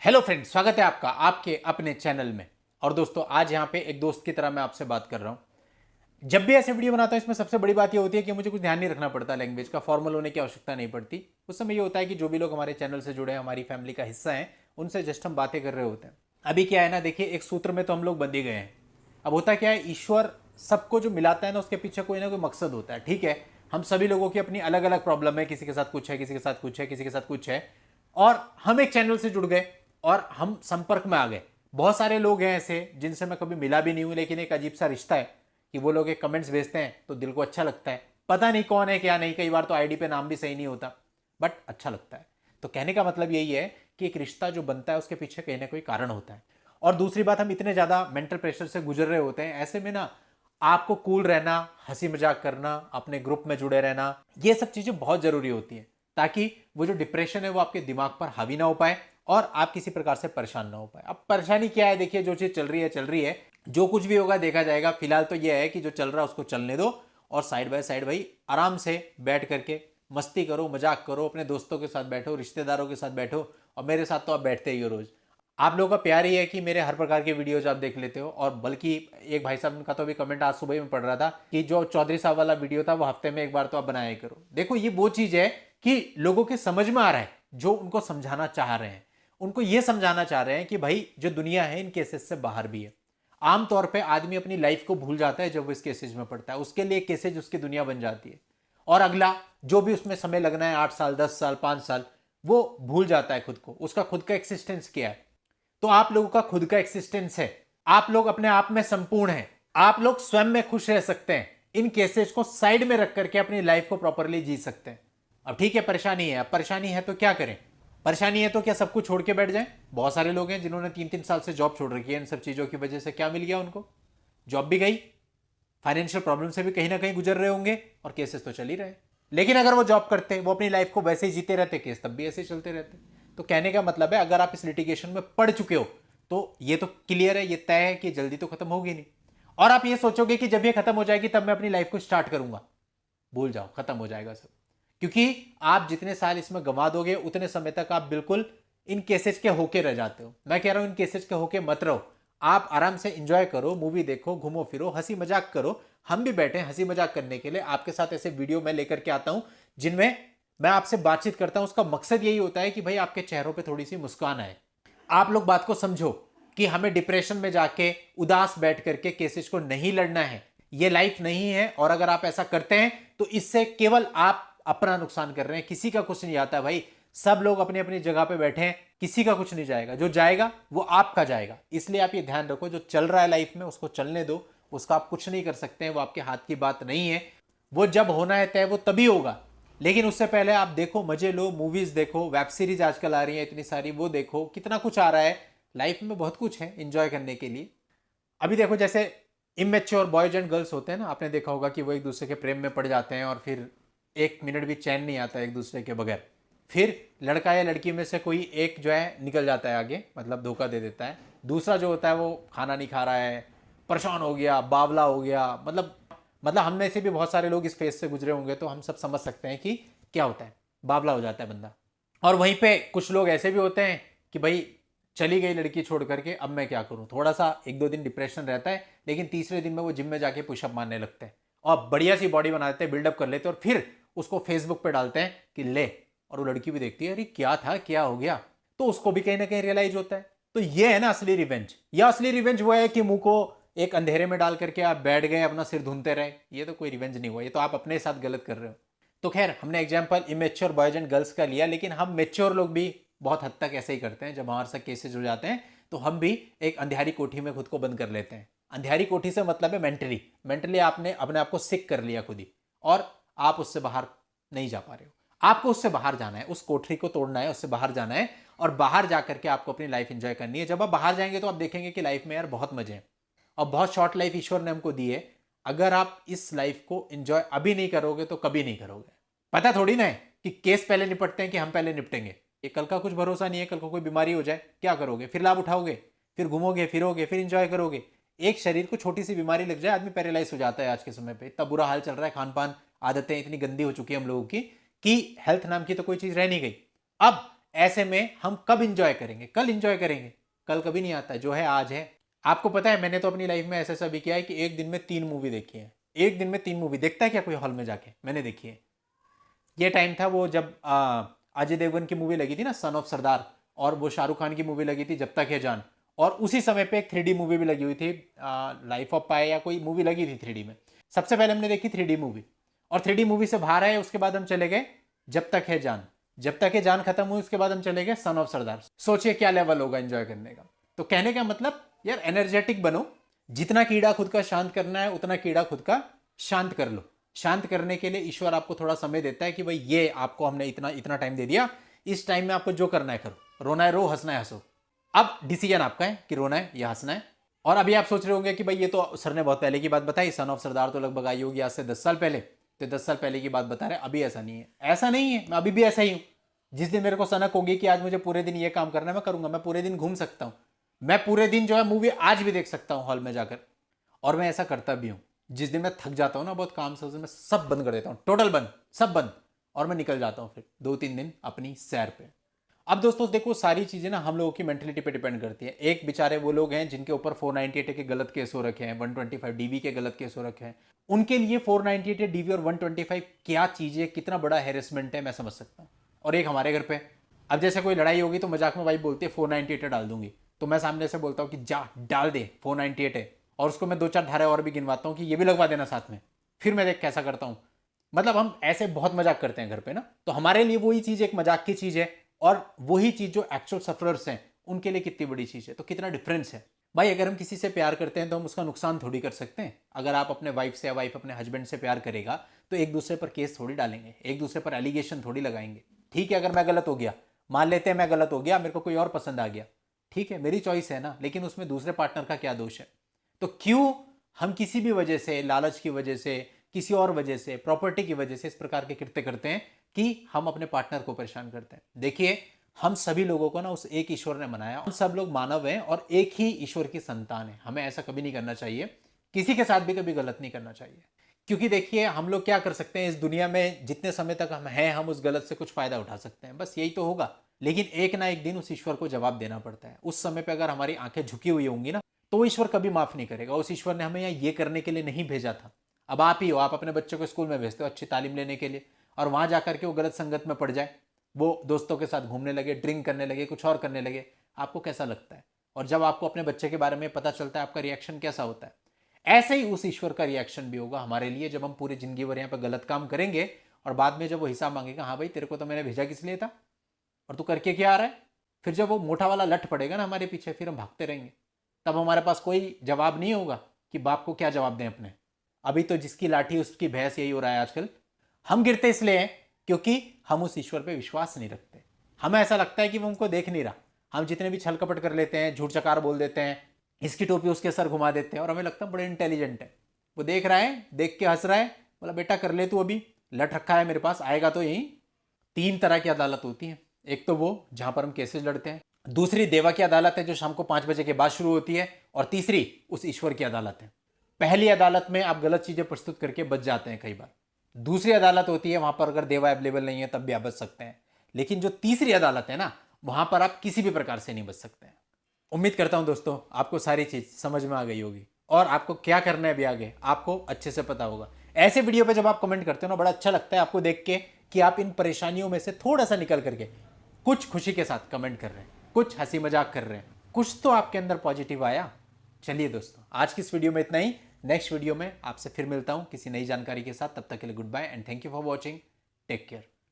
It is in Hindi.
हेलो फ्रेंड्स, स्वागत है आपका आपके अपने चैनल में। और दोस्तों, आज यहाँ पे एक दोस्त की तरह मैं आपसे बात कर रहा हूँ। जब भी ऐसे वीडियो बनाता हूँ, इसमें सबसे बड़ी बात ये होती है कि मुझे कुछ ध्यान नहीं रखना पड़ता, लैंग्वेज का फॉर्मल होने की आवश्यकता नहीं पड़ती। उस समय ये होता है कि जो भी लोग हमारे चैनल से जुड़े हैं, हमारी फैमिली का हिस्सा हैं, उनसे जस्ट हम बातें कर रहे होते हैं। अभी क्या है ना, देखिए, एक सूत्र में तो हम लोग बंध ही गए हैं। अब होता क्या है, ईश्वर सबको जो मिलाता है ना, उसके पीछे कोई ना कोई मकसद होता है। ठीक है, हम सभी लोगों की अपनी अलग अलग प्रॉब्लम है, किसी के साथ कुछ है, किसी के साथ कुछ है, किसी के साथ कुछ है। और हम एक चैनल से जुड़ गए और हम संपर्क में आ गए। बहुत सारे लोग हैं ऐसे जिनसे मैं कभी मिला भी नहीं हूं, लेकिन एक अजीब सा रिश्ता है कि वो लोग एक कमेंट्स भेजते हैं तो दिल को अच्छा लगता है। पता नहीं कौन है क्या नहीं, कई बार तो आईडी पे नाम भी सही नहीं होता, बट अच्छा लगता है। तो कहने का मतलब यही है कि एक रिश्ता जो बनता है उसके पीछे कहीं ना कोई कारण होता है। और दूसरी बात, हम इतने ज्यादा मेंटल प्रेशर से गुजर रहे होते हैं, ऐसे में ना आपको कूल रहना, हंसी मजाक करना, अपने ग्रुप में जुड़े रहना, ये सब चीजें बहुत जरूरी होती हैं, ताकि वो जो डिप्रेशन है वो आपके दिमाग पर हावी ना हो पाए और आप किसी प्रकार से परेशान ना हो पाए। अब परेशानी क्या है, देखिए, जो चीज चल रही है चल रही है, जो कुछ भी होगा देखा जाएगा। फिलहाल तो यह है कि जो चल रहा है उसको चलने दो और साइड बाय साइड भाई आराम से बैठ करके मस्ती करो, मजाक करो, अपने दोस्तों के साथ बैठो, रिश्तेदारों के साथ बैठो। और मेरे साथ तो आप बैठते ही हो रोज। आप लोगों का प्यार ही है कि मेरे हर प्रकार के वीडियोज आप देख लेते हो। और बल्कि एक भाई साहब का तो अभी कमेंट आज सुबह ही में पढ़ रहा था कि जो चौधरी साहब वाला वीडियो था वो हफ्ते में एक बार तो आप बनाया ही करो। देखो, ये वो चीज है कि लोगों के समझ में आ रहा है, जो उनको समझाना चाह रहे हैं। उनको ये समझाना चाह रहे हैं कि भाई जो दुनिया है इन केसेस से बाहर भी है। आमतौर पे आदमी अपनी लाइफ को भूल जाता है जब वो इस केसेज में पड़ता है, उसके लिए केसेज उसकी दुनिया बन जाती है। और अगला जो भी उसमें समय लगना है, 8 साल, 10 साल, 5 साल, वो भूल जाता है खुद को, उसका खुद का एक्सिस्टेंस क्या है। तो आप लोगों का खुद का एक्सिस्टेंस है, आप लोग अपने आप में संपूर्ण हैं, आप लोग स्वयं में खुश रह सकते हैं। इन केसेस को साइड में रख करके अपनी लाइफ को प्रॉपरली जी सकते हैं। अब ठीक है, परेशानी है, अब परेशानी है तो क्या करें? परेशानी है तो क्या सब कुछ छोड़ के बैठ जाएं? बहुत सारे लोग हैं जिन्होंने 3-3 साल से जॉब छोड़ रखी है। इन सब चीजों की वजह से क्या मिल गया उनको? जॉब भी गई, फाइनेंशियल प्रॉब्लम से भी कहीं ना कहीं गुजर रहे होंगे, और केसेस तो चल ही रहे। लेकिन अगर वो जॉब करते, वो अपनी लाइफ को वैसे ही जीते रहते, केस तब भी ऐसे ही चलते रहते। तो कहने का मतलब है, अगर आप इस लिटिगेशन में पड़ चुके हो तो ये तो क्लियर है, ये तय है कि जल्दी तो खत्म होगी नहीं। और आप ये सोचोगे कि जब ये खत्म हो जाएगी तब मैं अपनी लाइफ को स्टार्ट करूंगा, भूल जाओ, खत्म हो जाएगा सब। क्योंकि आप जितने साल इसमें गंवा दोगे उतने समय तक आप बिल्कुल इन केसेज के होके रह जाते हो। मैं कह रहा हूं, इन केसेज के होके मत रहो। आप आराम से इंजॉय करो, मूवी देखो, घूमो फिरो, हंसी मजाक करो। हम भी बैठे हैं हंसी मजाक करने के लिए, आपके साथ ऐसे वीडियो मैं लेकर के आता हूं जिनमें मैं आपसे बातचीत करता हूं। उसका मकसद यही होता है कि भाई आपके चेहरों पे थोड़ी सी मुस्कान आए। आप लोग बात को समझो कि हमें डिप्रेशन में जाके उदास बैठ करके केसेस को नहीं लड़ना है, ये लाइफ नहीं है। और अगर आप ऐसा करते हैं तो इससे केवल आप अपना नुकसान कर रहे हैं, किसी का कुछ नहीं आता भाई। सब लोग अपनी अपनी जगह पे बैठे हैं, किसी का कुछ नहीं जाएगा, जो जाएगा वो आपका जाएगा। इसलिए आप ये ध्यान रखो, जो चल रहा है लाइफ में उसको चलने दो, उसका आप कुछ नहीं कर सकते हैं, वो आपके हाथ की बात नहीं है। वो जब होना है तय वो तभी होगा। लेकिन उससे पहले आप देखो, मजे लो, मूवीज देखो, वेब सीरीज आजकल आ रही है इतनी सारी, वो देखो, कितना कुछ आ रहा है। लाइफ में बहुत कुछ है एंजॉय करने के लिए। अभी देखो, जैसे इमेच्योर बॉयज एंड गर्ल्स होते हैं ना, आपने देखा होगा कि वो एक दूसरे के प्रेम में पड़ जाते हैं और फिर 1 मिनट भी चैन नहीं आता एक दूसरे के बगैर। फिर लड़का या लड़की में से कोई एक जो है निकल जाता है आगे, मतलब धोखा दे देता है। दूसरा जो होता है वो खाना नहीं खा रहा है, परेशान हो गया, बावला हो गया। मतलब हम में से भी बहुत सारे लोग इस फेज से गुजरे होंगे, तो हम सब समझ सकते हैं कि क्या होता है। बावला हो जाता है बंदा। और वहीं पे कुछ लोग ऐसे भी होते हैं कि भाई चली गई लड़की छोड़ करके, अब मैं क्या करूं। थोड़ा सा 1-2 दिन डिप्रेशन रहता है, लेकिन तीसरे दिन में वो जिम में जाके पुशअप मारने लगते हैं और बढ़िया सी बॉडी बना देते हैं, बिल्डअप कर लेते हैं, और फिर उसको फेसबुक पे डालते हैं कि ले। और वो लड़की भी देखती है, अरे क्या था, क्या हो गया। तो उसको भी कहीं ना कहीं रियलाइज होता है। तो ये है ना असली रिवेंज। या असली रिवेंज वो है कि मुंह को एक अंधेरे में डाल करके आप बैठ गए, अपना सिर धुनते रहे। ये तो कोई रिवेंज नहीं हुआ, ये तो आप अपने साथ गलत कर रहे हो। तो खैर, हमने example immature boys and girls का लिया, लेकिन हम मेच्योर लोग भी बहुत हद तक ऐसे ही करते हैं। जब हमारे साथ केसेस हो जाते हैं तो हम भी एक अंधेरी कोठी में खुद को बंद कर लेते हैं। अंधेरी कोठी से मतलब है मेंटली। मेंटली आपने अपने आप को सिक कर लिया खुद ही, और आप उससे बाहर नहीं जा पा रहे हो। आपको उससे बाहर जाना है, उस कोठरी को तोड़ना है, उससे बाहर जाना है, और बाहर जाकर के आपको अपनी लाइफ एंजॉय करनी है। जब आप बाहर जाएंगे तो आप देखेंगे कि लाइफ में यार बहुत मजे हैं, और बहुत शॉर्ट लाइफ ईश्वर ने हमको दी है। अगर आप इस लाइफ को एंजॉय अभी नहीं करोगे तो कभी नहीं करोगे। पता थोड़ी ना है कि केस पहले निपटते हैं कि हम पहले निपटेंगे। ये कल का कुछ भरोसा नहीं है, कल को कोई बीमारी हो जाए क्या करोगे? फिर लाभ उठाओगे, फिर घूमोगे फिरोगे, फिर इंजॉय करोगे। एक शरीर को छोटी सी बीमारी लग जाए, आदमी पैरालाइज हो जाता है। आज के समय पे इतना बुरा हाल चल रहा है, खान पान आदतें इतनी गंदी हो चुकी है हम लोगों की कि हेल्थ नाम की तो कोई चीज रह नहीं गई। अब ऐसे में हम कब इंजॉय करेंगे? कल इंजॉय करेंगे, कल कभी नहीं आता, जो है आज है। आपको पता है मैंने तो अपनी लाइफ में ऐसा भी किया है कि एक दिन में 3 मूवी देखी है। एक दिन में 3 मूवी देखता है क्या कोई हॉल में जाके? मैंने देखी है। ये टाइम था वो जब अजय देवगन की मूवी लगी थी ना, सन ऑफ सरदार, और वो शाहरुख खान की मूवी लगी थी जब तक है जान, और उसी समय पे एक 3D मूवी भी लगी हुई थी, लाइफ ऑफ पाई या कोई मूवी लगी थी 3D में। सबसे पहले हमने देखी 3D मूवी, और 3D मूवी से बाहर आए, उसके बाद हम चले गए जब तक है जान। जब तक है जान खत्म हुई, उसके बाद हम चले गए सन ऑफ सरदार। सोचिए क्या लेवल होगा एंजॉय करने का। तो कहने का मतलब यार एनर्जेटिक बनो, जितना कीड़ा खुद का शांत करना है उतना कीड़ा खुद का शांत कर लो। शांत करने के लिए ईश्वर आपको थोड़ा समय देता है कि भाई ये आपको हमने इतना इतना टाइम दे दिया, इस टाइम में आपको जो करना है करो, रोना है रो, हंसना है हंसो। अब डिसीजन आपका है कि रोना है या हंसना है। और अभी आप सोच रहे होंगे कि भाई ये तो सर ने बहुत पहले की बात बताई, सन ऑफ सरदार तो लगभग आई होगी आज से 10 साल पहले, तो 10 साल पहले की बात बता रहे। अभी ऐसा नहीं है, ऐसा नहीं है, मैं अभी भी ऐसा ही हूं। जिस दिन मेरे को सनक होगी कि आज मुझे पूरे दिन ये काम करना है, मैं करूंगा। मैं पूरे दिन घूम सकता हूं, मैं पूरे दिन जो है मूवी आज भी देख सकता हूं हॉल में जाकर, और मैं ऐसा करता भी हूं। जिस दिन मैं थक जाता हूं ना बहुत काम से, उस दिन मैं सब बंद कर देता हूं, टोटल बंद, सब बंद, और मैं निकल जाता हूं फिर 2-3 दिन अपनी सैर पे। अब दोस्तों देखो, सारी चीजें ना हम लोगों की मेंटेलिटी पे डिपेंड करती है। एक बेचारे वो लोग हैं जिनके ऊपर 498 के गलत केस हो रखे हैं, 125 डीवी के गलत केस हो रखे हैं, उनके लिए 498 डीवी और 125 क्या चीज है, कितना बड़ा हैरेसमेंट है, मैं समझ सकता हूं। और एक हमारे घर पे, अब जैसे कोई लड़ाई होगी तो मजाक में वाइफ बोलती है 498 डाल दूंगी, तो मैं सामने से बोलता हूँ कि जा डाल दे 498 है, और उसको मैं 2-4 धारे और भी गिनवाता हूँ कि ये भी लगवा देना साथ में, फिर मैं देख कैसा करता हूँ। मतलब हम ऐसे बहुत मजाक करते हैं घर पे ना, तो हमारे लिए वही चीज एक मजाक की चीज है, और वही चीज जो एक्चुअल सफरर्स हैं उनके लिए कितनी बड़ी चीज है। तो कितना डिफरेंस है भाई। अगर हम किसी से प्यार करते हैं तो हम उसका नुकसान थोड़ी कर सकते हैं। अगर आप अपने वाइफ से या वाइफ अपने हस्बैंड से प्यार करेगा तो एक दूसरे पर केस थोड़ी डालेंगे, एक दूसरे पर एलिगेशन थोड़ी लगाएंगे। ठीक है, अगर मैं गलत हो गया, मान लेते हैं मैं गलत हो गया, मेरे को कोई और पसंद आ गया, ठीक है मेरी चॉइस है ना, लेकिन उसमें दूसरे पार्टनर का क्या दोष है? तो क्यों हम किसी भी वजह से, लालच की वजह से, किसी और वजह से, प्रॉपर्टी की वजह से इस प्रकार के कृत्य करते हैं कि हम अपने पार्टनर को परेशान करते हैं? देखिए, हम सभी लोगों को ना उस एक ईश्वर ने बनाया, हम सब लोग मानव हैं और एक ही ईश्वर की संतान है। हमें ऐसा कभी नहीं करना चाहिए, किसी के साथ भी कभी गलत नहीं करना चाहिए। क्योंकि देखिए, हम लोग क्या कर सकते हैं इस दुनिया में, जितने समय तक हम हैं, हम उस गलत से कुछ फायदा उठा सकते हैं, बस यही तो होगा। लेकिन एक ना एक दिन उस ईश्वर को जवाब देना पड़ता है। उस समय पे अगर हमारी आंखें झुकी हुई होंगी ना, तो वो ईश्वर कभी माफ नहीं करेगा। उस ईश्वर ने हमें यहाँ ये करने के लिए नहीं भेजा था। अब आप ही हो, आप अपने बच्चों को स्कूल में भेजते हो अच्छी तालीम लेने के लिए, और वहां जाकर के वो गलत संगत में पड़ जाए, वो दोस्तों के साथ घूमने लगे, ड्रिंक करने लगे, कुछ और करने लगे, आपको कैसा लगता है? और जब आपको अपने बच्चे के बारे में पता चलता है, आपका रिएक्शन कैसा होता है? ऐसे ही उस ईश्वर का रिएक्शन भी होगा हमारे लिए, जब हम पूरी जिंदगी भर यहाँ पर गलत काम करेंगे, और बाद में जब वो हिसाब मांगेगा, हाँ भाई तेरे को तो मैंने भेजा किस लिए था, और तू करके क्या आ रहा है, फिर जब वो मोटा वाला लठ पड़ेगा ना हमारे पीछे, फिर हम भागते रहेंगे। तब हमारे पास कोई जवाब नहीं होगा कि बाप को क्या जवाब दें अपने। अभी तो जिसकी लाठी उसकी भैंस, यही हो रहा है आजकल। हम गिरते इसलिए हैं क्योंकि हम उस ईश्वर पे विश्वास नहीं रखते। हमें ऐसा लगता है कि वो हमको देख नहीं रहा। हम जितने भी छल कपट कर लेते हैं, झूठ चकार बोल देते हैं, इसकी टोपी उसके सर घुमा देते हैं, और हमें लगता है बड़े इंटेलिजेंट है। वो देख रहा है, देख के हंस रहा है, बोला बेटा कर ले तू, अभी लट रखा है मेरे पास, आएगा तो यही। 3 तरह की अदालत होती है। एक तो वो जहां पर हम केसेस लड़ते हैं, दूसरी देवा की अदालत है जो शाम को 5 बजे के बाद शुरू होती है, और तीसरी उस ईश्वर की अदालत है। पहली अदालत में आप गलत चीजें प्रस्तुत करके बच जाते हैं कई बार। दूसरी अदालत होती है, वहां पर अगर देवा अवेलेबल नहीं है तब भी आप बच सकते हैं। लेकिन जो तीसरी अदालत है ना, वहां पर आप किसी भी प्रकार से नहीं बच सकते हैं। उम्मीद करता हूं दोस्तों आपको सारी चीज समझ में आ गई होगी, और आपको क्या करना है अभी आगे आपको अच्छे से पता होगा। ऐसे वीडियो पे जब आप कमेंट करते हो ना, बड़ा अच्छा लगता है आपको देख के कि आप इन परेशानियों में से थोड़ा सा निकल करके कुछ खुशी के साथ कमेंट कर रहे हैं, कुछ हंसी मजाक कर रहे हैं, कुछ तो आपके अंदर पॉजिटिव आया। चलिए दोस्तों, आज की इस वीडियो में इतना ही। नेक्स्ट वीडियो में आपसे फिर मिलता हूं किसी नई जानकारी के साथ। तब तक के लिए good bye and thank you for watching. Take care.